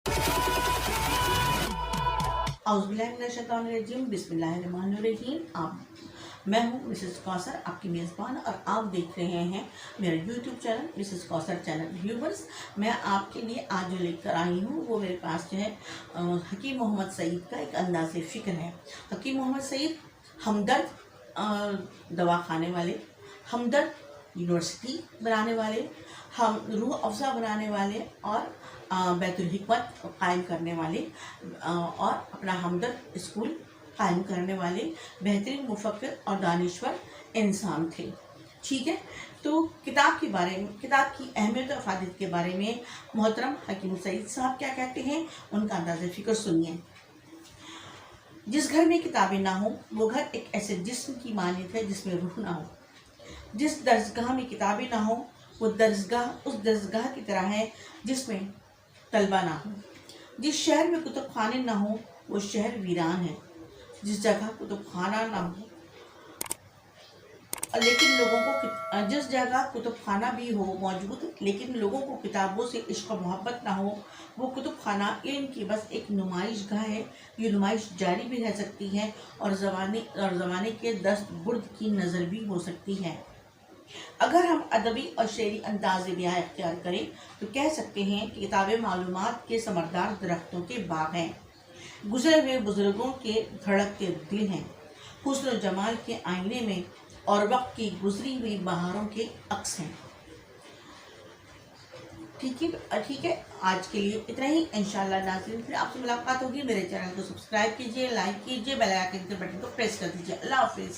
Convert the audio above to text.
औज़ुबिल्लाहिमिनश्शैतानिर्रजीम बिस्मिल्लाहिर्रहमानिर्रहीम। मैं हूँ मिसेस कौसर, आपकी मेज़बान, और आप देख रहे हैं मेरा YouTube channel Mrs Kausar channel. Viewers, मैं आपके लिए आज जो लेकर आई हूँ वो मेरे पास जो है हकीम मोहम्मद सईद का एक अंदाज़े फ़िक्र है। हकीम मोहम्मद सईद हमदर्द दवाखाने वाले, हमदर्द यूनिवर्सिटी बनाने वाले, हम रूह अफ़ज़ा बनाने वाले और बैतुल हिकमत कायम करने वाले और अपना हमदर्द स्कूल कायम करने वाले बेहतरीन मुफक्किर और दानिश्वर इंसान थे। ठीक है, तो किताब के बारे में, किताब की अहमियत और फ़ायदे के बारे में मोहतरम हकीम सईद साहब क्या कहते हैं, उनका अंदाज़े फ़िक्र सुनिए। जिस घर में किताबें ना हो वो घर एक ऐसे जिस्म की मानियत है जिसमें रूह ना हो। जिस दरसगाह में किताबें ना हो वो दरसगाह उस दरसगाह की तरह है जिसमें तलबा ना हो। जिस शहर में कुतुब खाने ना हो वो शहर वीरान है। जिस जगह कुतुब खाना ना हो लेकिन लोगों को, जिस जगह कुतुब खाना भी हो मौजूद लेकिन लोगों को किताबों से इश्क और मोहब्बत ना हो, वो कुतुब खाना इल्म की बस एक नुमाइश गाह है। ये नुमाइश जारी भी रह सकती है और ज़माने के दस्त बुर्द की नज़र भी हो सकती है। अगर हम अदबी और शेरी अंदाज़ बयां इख्तियार करें तो कह सकते हैं कि किताबें मालूमात के समरदार दरख्तों के बाग हैं, गुजरे हुए बुजुर्गों के धड़कते दिल हैं, हुस्न और जमाल के आईने में और वक्त की गुजरी हुई बहारों के अक्स हैं। ठीक है, आज के लिए इतना ही। इंशाअल्लाह नाज़रीन फिर आपसे मुलाकात होगी। मेरे चैनल को सब्सक्राइब कीजिए, लाइक कीजिए, बेल आइकन के बटन को प्रेस कर दीजिए। अल्लाह हाफिज़।